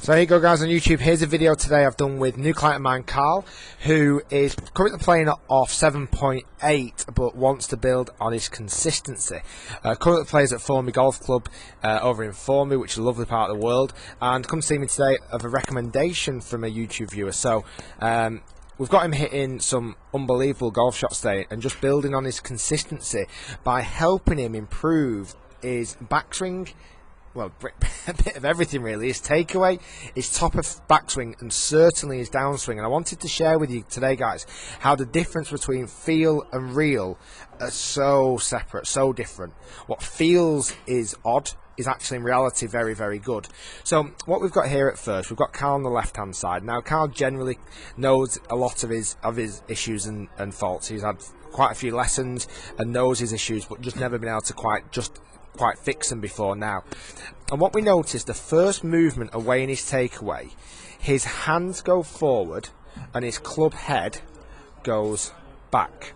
So here you go, guys, on YouTube. Here's a video today I've done with new client of mine, Carl, who is currently playing off 7.8 but wants to build on his consistency. Currently plays at Formby Golf Club over in Formby, which is a lovely part of the world, and come see me today of a recommendation from a YouTube viewer. So we've got him hitting some unbelievable golf shots today and just building on his consistency by helping him improve his backswing. Well, a bit of everything really. His takeaway, his top of backswing, and certainly his downswing. And I wanted to share with you today, guys, how the difference between feel and real are so separate, so different. What feels is odd is actually in reality very, very good. So what we've got here at first, we've got Carl on the left-hand side. Now, Carl generally knows a lot of his issues and faults. He's had quite a few lessons and knows his issues, but just never been able to quite fix them before now. And what we noticed, the first movement away in his takeaway, his hands go forward and his club head goes back.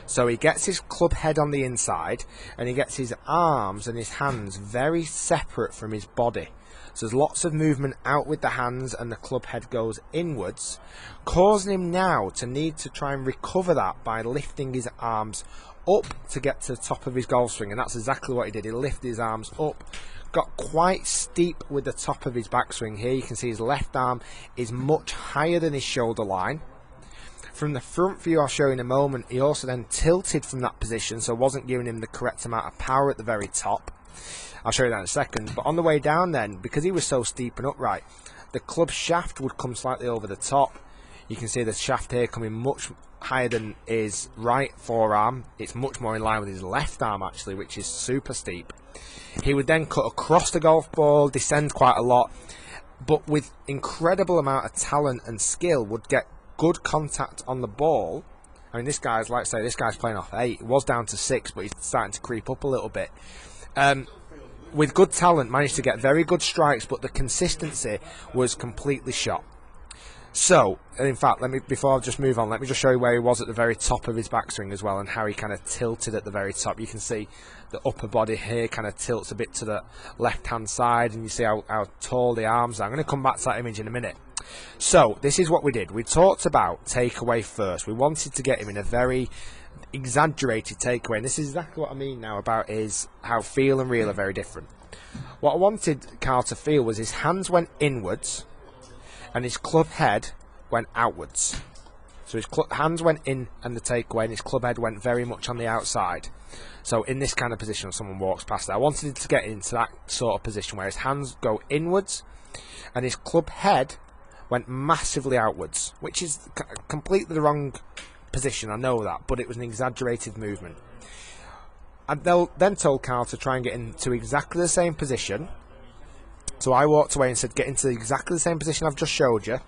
So he gets his club head on the inside and he gets his arms and his hands very separate from his body. So there's lots of movement out with the hands and the club head goes inwards, causing him now to need to try and recover that by lifting his arms up to get to the top of his golf swing. And that's exactly what he did. He lifted his arms up, got quite steep with the top of his backswing. Here you can see his left arm is much higher than his shoulder line. From the front view I'll show you in a moment, he also then tilted from that position, so wasn't giving him the correct amount of power at the very top. I'll show you that in a second. But on the way down then, because he was so steep and upright, the club shaft would come slightly over the top. You can see the shaft here coming much higher than his right forearm. It's much more in line with his left arm actually, which is super steep. He would then cut across the golf ball, descend quite a lot, but with incredible amount of talent and skill would get good contact on the ball. I mean, this guy's, like I say, this guy's playing off 8. It was down to 6, but he's starting to creep up a little bit. With good talent, managed to get very good strikes, but the consistency was completely shot. So, in fact, before I just move on, let me just show you where he was at the very top of his backswing as well, and how he kind of tilted at the very top. You can see the upper body here kind of tilts a bit to the left-hand side, and you see how tall the arms are. I'm going to come back to that image in a minute. So, this is what we did. We talked about takeaway first. We wanted to get him in a very exaggerated takeaway, and this is exactly what I mean now about how feel and real are very different. What I wanted Carl to feel was his hands went inwards, and his club head went outwards. So his hands went in and the takeaway, and his club head went very much on the outside. So in this kind of position, when someone walks past it, I wanted to get into that sort of position where his hands go inwards and his club head went massively outwards, which is completely the wrong position, I know that, but it was an exaggerated movement. And they then told Carl to try and get into exactly the same position. So I walked away and said, get into exactly the same position I've just showed you.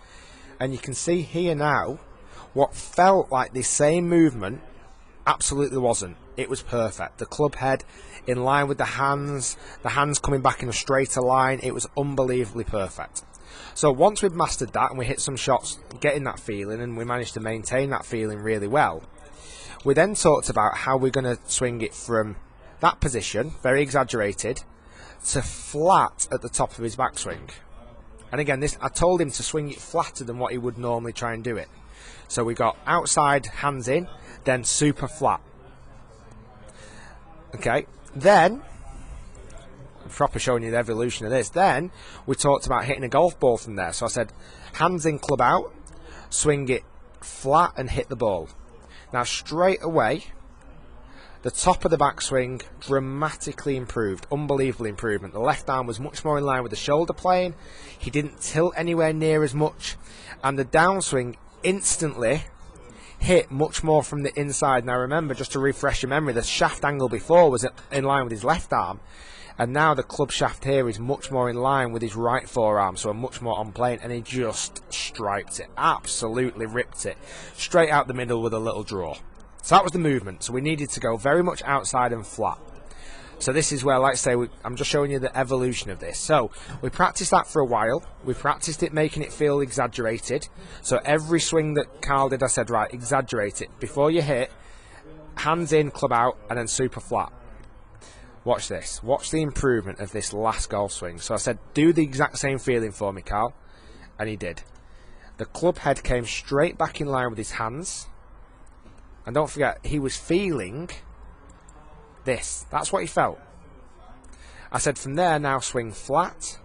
And you can see here now, what felt like the same movement absolutely wasn't. It was perfect. The club head in line with the hands coming back in a straighter line. It was unbelievably perfect. So once we've mastered that and we hit some shots getting that feeling, and we managed to maintain that feeling really well, we then talked about how we're going to swing it from that position, very exaggerated, to flat at the top of his backswing. And again, I told him to swing it flatter than what he would normally try and do it. So we got outside, hands in, then super flat. Okay, then I'm proper showing you the evolution of this. Then we talked about hitting a golf ball from there. So I said, hands in, club out, swing it flat and hit the ball. Now straight away, the top of the backswing dramatically improved, unbelievable improvement. The left arm was much more in line with the shoulder plane. He didn't tilt anywhere near as much, and the downswing instantly hit much more from the inside. Now remember, just to refresh your memory, the shaft angle before was in line with his left arm, and now the club shaft here is much more in line with his right forearm, so much more on plane, and he just striped it, absolutely ripped it, straight out the middle with a little draw. So that was the movement. So we needed to go very much outside and flat. So this is where, like I say, I'm just showing you the evolution of this. So we practiced that for a while. We practiced it making it feel exaggerated. So every swing that Carl did, I said, right, exaggerate it. Before you hit, hands in, club out, and then super flat. Watch this. Watch the improvement of this last golf swing. So I said, do the exact same feeling for me, Carl. and he did. The club head came straight back in line with his hands. And don't forget, he was feeling this. That's what he felt. I said from there, now swing flat.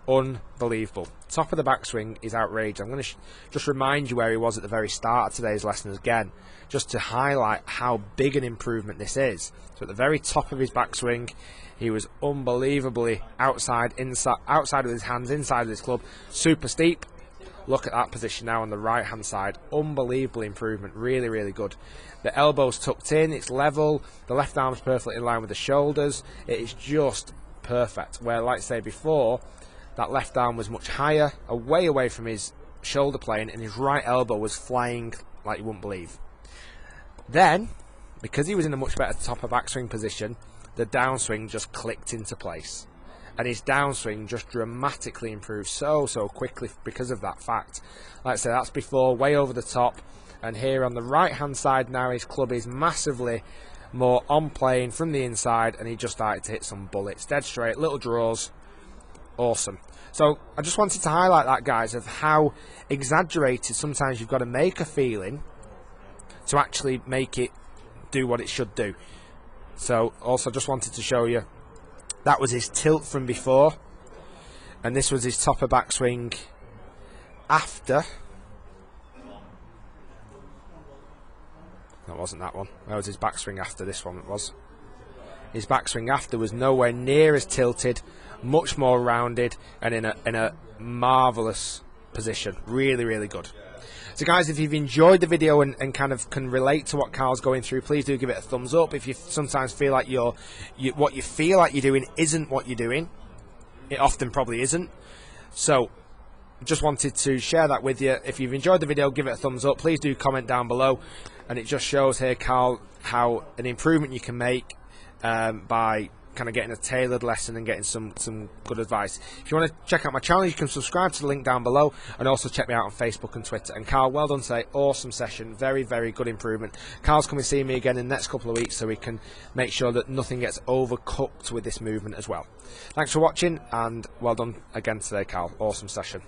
Unbelievable. Top of the backswing is outrageous. I'm going to just remind you where he was at the very start of today's lesson again, just to highlight how big an improvement this is. So at the very top of his backswing, he was unbelievably outside with his hands, inside of his club, super steep. Look at that position now on the right hand side. Unbelievable improvement. Really, really good. The elbow's tucked in, it's level, the left arm's perfectly in line with the shoulders. It is just perfect. Where, like I say before, that left arm was much higher, away from his shoulder plane, and his right elbow was flying like you wouldn't believe. Then, because he was in a much better top of backswing position, the downswing just clicked into place. And his downswing just dramatically improved so quickly because of that fact. Like I said, that's before, way over the top. And here on the right hand side now, his club is massively more on plane from the inside, and he just started to hit some bullets. Dead straight, little draws. Awesome. So I just wanted to highlight that, guys, of how exaggerated sometimes you've got to make a feeling to actually make it do what it should do. So also just wanted to show you that was his tilt from before, and this was his top of backswing after. That wasn't that one. That was his backswing after this one. It was. His backswing after was nowhere near as tilted, much more rounded, and in a marvellous position. Really, really good. So guys, if you've enjoyed the video and kind of can relate to what Carl's going through, please do give it a thumbs up. If you sometimes feel like what you feel like you're doing isn't what you're doing, it often probably isn't. So just wanted to share that with you. If you've enjoyed the video, give it a thumbs up. Please do comment down below. And it just shows here, Carl, how an improvement you can make by kind of getting a tailored lesson and getting some good advice. If you want to check out my channel, you can subscribe to the link down below, and also check me out on Facebook and Twitter. And Carl, well done today. Awesome session. Very, very good improvement. Carl's coming to see me again in the next couple of weeks, so we can make sure that nothing gets overcooked with this movement as well. Thanks for watching, and well done again today, Carl. Awesome session.